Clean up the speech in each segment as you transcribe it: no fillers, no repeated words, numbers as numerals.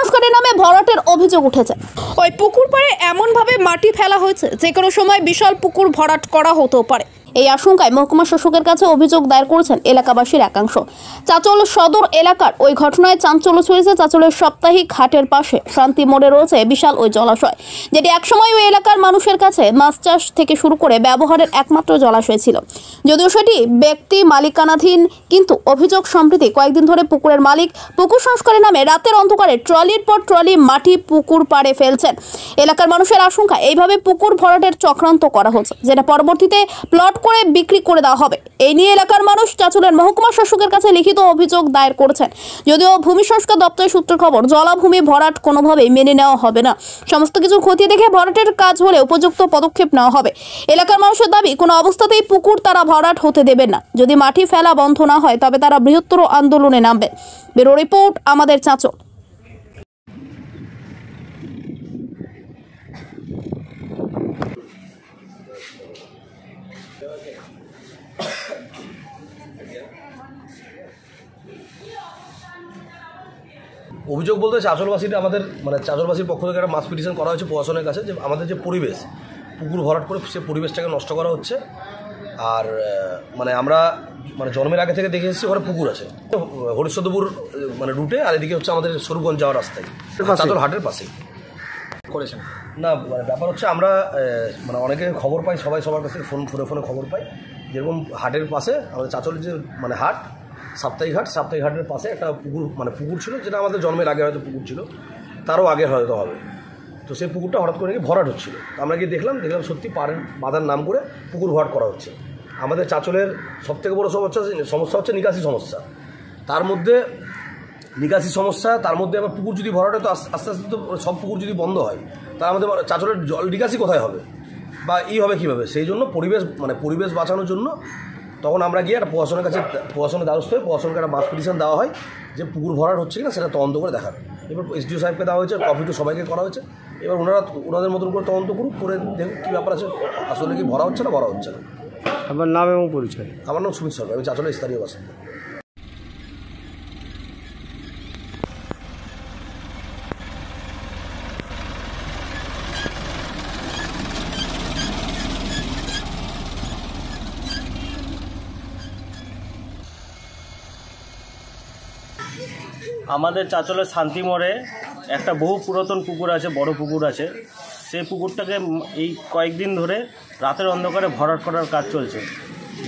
সংস্কারের নামে ভরাটের অভিযোগ উঠেছে। ওই পুকুর পাড়ে এমনভাবে মাটি ফেলা হয়েছে যে কোনো সময় বিশাল পুকুর ভরাট করা হতেও পারে। এই আশঙ্কায় মহকুমা শাসকের কাছে অভিযোগ দায়ের করেছেন এলাকাবাসীর একাংশ। চাঁচল সদর এলাকার ওই ঘটনায় চাঞ্চল্য ছড়িয়েছে। চাঁচলের সাপ্তাহিক হাটের পাশে শান্তি মোড়ে রয়েছে বিশাল ওই জলাশয়, যেটি একসময় ওই এলাকার মানুষের কাছে মাছ চাষ থেকে শুরু করে ব্যবহারের একমাত্র জলাশয় ছিল। যদিও সেটি ব্যক্তি মালিকানাধীন, কিন্তু অভিযোগ সম্প্রতি কয়েকদিন ধরে পুকুরের মালিক পুকুর সংস্কারের নামে রাতের অন্ধকারে ট্রলির পর ট্রলি মাটি পুকুর পাড়ে ফেলছেন। এলাকার মানুষের আশঙ্কা এইভাবে পুকুর ভরাটের চক্রান্ত করা হচ্ছে, যেটা পরবর্তীতে প্লট করে বিক্রি করে দেওয়া হবে। এই নিয়ে এলাকার মানুষ চাঁচলের মহকুমা শাসকের কাছে লিখিত অভিযোগ দায়ের করেছেন। যদিও ভূমি সংস্কার দপ্তরের সূত্রের খবর, জলাভূমি ভরাট কোনোভাবেই মেনে নেওয়া হবে না। সমস্ত কিছু খতিয়ে দেখে ভরাটের কাজ হলে উপযুক্ত পদক্ষেপ নেওয়া হবে। এলাকার মানুষের দাবি, কোনো অবস্থাতেই পুকুর তারা ভরাট হতে দেবেন না। যদি মাটি ফেলা বন্ধ না হয় তবে তারা বৃহত্তর আন্দোলনে নামবে। ব্যুরো রিপোর্ট, আমাদের চাঁচল। অভিযোগ বলতে চাঁচলবাসীটা আমাদের চাঁচলবাসীর পক্ষ থেকে একটা মাস পিটিশন করা হয়েছে প্রশাসনের কাছে, যে আমাদের যে পরিবেশ পুকুর ভরাট করে সে পরিবেশটাকে নষ্ট করা হচ্ছে। আর আমরা জন্মের আগে থেকে দেখে এসেছি ওখানে পুকুর আছে হরিশ্চন্দ্রপুর রুটে, আর এদিকে হচ্ছে আমাদের স্বরূপগঞ্জ যাওয়ার রাস্তায় চাঁচল হাটের পাশেই করেছেন। না ব্যাপার হচ্ছে আমরা অনেকে খবর পাই, সবাই সবার কাছে ফোনে খবর পাই, যেরকম হাটের পাশে আমাদের চাঁচলের যে হাট সাপ্তাহিক হাটের পাশে একটা পুকুর ছিল, যেটা আমাদের জন্মের আগে হয়তো পুকুর ছিল, তারও আগে হয়তো হবে। তো সেই পুকুরটা হঠাৎ করে ভরাট হচ্ছিল। আমরা গিয়ে দেখলাম সত্যি পাড়ের বাঁধার নাম করে পুকুর ভরাট করা হচ্ছে। আমাদের চাঁচলের সবথেকে বড় সমস্যা হচ্ছে নিকাশি সমস্যা। তার মধ্যে আবার পুকুর যদি ভরাট হয় তো আস্তে আস্তে তো সব পুকুর যদি বন্ধ হয়, তাহলে আমাদের চাঁচলের জল নিকাশি কোথায় হবে বা হবে কীভাবে? সেই জন্য পরিবেশ বাঁচানোর জন্য তখন আমরা গিয়ে একটা প্রশাসনের দ্বারস্থ হয়ে প্রশাসনকে একটা মাস পিটিশন দেওয়া হয় যে পুকুর ভরাট হচ্ছে কিনা সেটা তদন্ত করে দেখার। এবার এসডিও সাহেবকে দেওয়া হয়েছে, কপি টু সবাইকে করা হয়েছে। এবার ওনাদের মতন করে তদন্ত করুক, করে দেখুক কী ব্যাপার আছে, আসলে কি ভরা হচ্ছে না ভরা হচ্ছে না। আমার নাম এবং পরিচয়? আমার নাম সুমিত সরকার, আমি চাঁচলের স্থানীয় বাসিন্দা। আমাদের চাঁচলের শান্তি মোড়ে একটা বহু পুরাতন পুকুর আছে, বড় পুকুর আছে। সেই পুকুরটাকে এই কয়েকদিন ধরে রাতের অন্ধকারে ভরাট করার কাজ চলছে,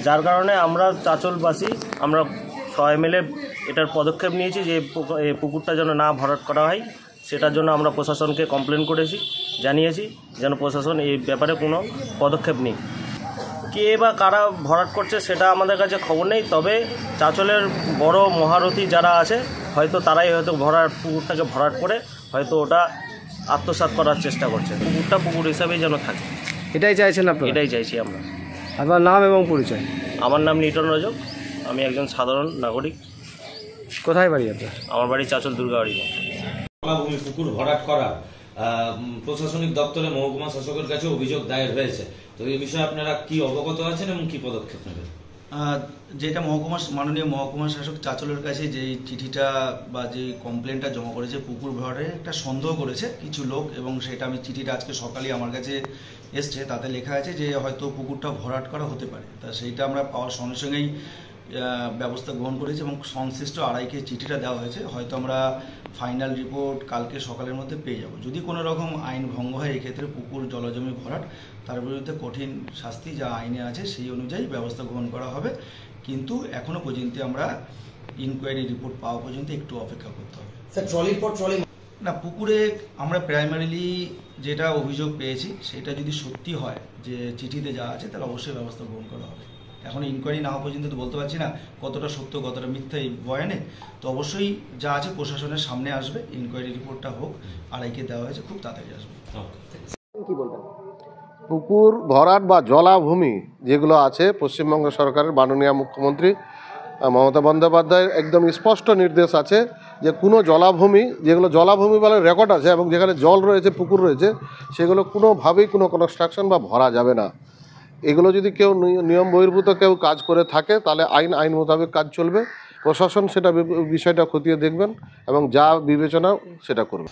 যার কারণে আমরা চাঁচলবাসী আমরা সবাই মিলে এটার পদক্ষেপ নিয়েছি যে পুকুরটা যেন না ভরাট করা হয়। সেটার জন্য আমরা প্রশাসনকে কমপ্লেন করেছি, জানিয়েছি যেন প্রশাসন এই ব্যাপারে কোনো পদক্ষেপ নিক। কে বা কারা ভরাট করছে সেটা আমাদের কাছে খবর নেই, তবে চাঁচলের বড় মহারথী যারা আছে হয়তো তারাই পুকুরটাকে ভরাট করে হয়তো ওটা আত্মসাৎ করার চেষ্টা করছে। পুকুরটা পুকুর হিসাবেই যেন থাকে, এটাই চাইছেন আপনারা? এটাই চাইছি আমরা। আপনার নাম এবং পরিচয়? আমার নাম নিটন রজক, আমি একজন সাধারণ নাগরিক। কোথায় বাড়ি আপনার? আমার বাড়ি চাঁচল দুর্গাবাড়ি। জলাভূমি পুকুর ভরাট করা প্রশাসনিক দপ্তরে মহকুমা শাসকের কাছে অভিযোগ দায়ের হয়েছে। তো এই বিষয়ে আপনারা কি অবগত আছেন এবং কি পদক্ষেপ নেবেন? যেটা মাননীয় মহকুমা শাসক চাঁচলের কাছে যে চিঠিটা বা যে কমপ্লেনটা জমা করেছে, পুকুর ভরাটে একটা সন্দেহ করেছে কিছু লোক, এবং সেটা আমি চিঠিটা আজকে সকালে আমার কাছে এসছে, তাতে লেখা আছে যে হয়তো পুকুরটা ভরাট করা হতে পারে। তা সেইটা আমরা পাওয়ার সঙ্গে সঙ্গেই ব্যবস্থা গ্রহণ করেছি এবং সংশ্লিষ্ট আড়াইকে চিঠিটা দেওয়া হয়েছে। হয়তো আমরা ফাইনাল রিপোর্ট কালকে সকালের মধ্যে পেয়ে যাব। যদি কোনো রকম আইন ভঙ্গ হয় এক্ষেত্রে পুকুর জলজমি ভরাট, তার বিরুদ্ধে কঠিন শাস্তি যা আইনে আছে সেই অনুযায়ী ব্যবস্থা গ্রহণ করা হবে। কিন্তু এখনো পর্যন্ত আমরা ইনকোয়ারি রিপোর্ট পাওয়া পর্যন্ত একটু অপেক্ষা করতে হবে। স্যার, ট্রলির পর ট্রলি না, পুকুরে আমরা প্রাইমারিলি যেটা অভিযোগ পেয়েছি সেটা যদি সত্যি হয় যে চিঠিতে যা আছে, তাহলে অবশ্যই ব্যবস্থা গ্রহণ করা হবে। এখন ইনকোয়ারি না হওয়া পর্যন্ত তো বলতে পারছি না কতটা সত্য কতটা মিথ্যা এই বয়ানে। তো অবশ্যই যা আছে প্রশাসনের সামনে আসবে, ইনকোয়ারি রিপোর্টটা হোক, আড়াইকে দেওয়া হয়েছে, খুব তাড়াতাড়ি আসবে। কি বলবেন? পুকুর ভরাট বা জলাভূমি যেগুলো আছে, পশ্চিমবঙ্গ সরকারের মাননীয় মুখ্যমন্ত্রী মমতা বন্দ্যোপাধ্যায়ের একদম স্পষ্ট নির্দেশ আছে যে কোনো জলাভূমি, যেগুলো জলাভূমি বলে রেকর্ড আছে এবং যেখানে জল রয়েছে, পুকুর রয়েছে, সেগুলো কোনোভাবেই কোনো কনস্ট্রাকশন বা ভরা যাবে না। এগুলো যদি কেউ নিয়ম বহির্ভূত কেউ কাজ করে থাকে তাহলে আইন মোতাবেক কাজ চলবে প্রশাসন সেটা বিষয়টা খতিয়ে দেখবেন এবং যা বিবেচনা সেটা করবে।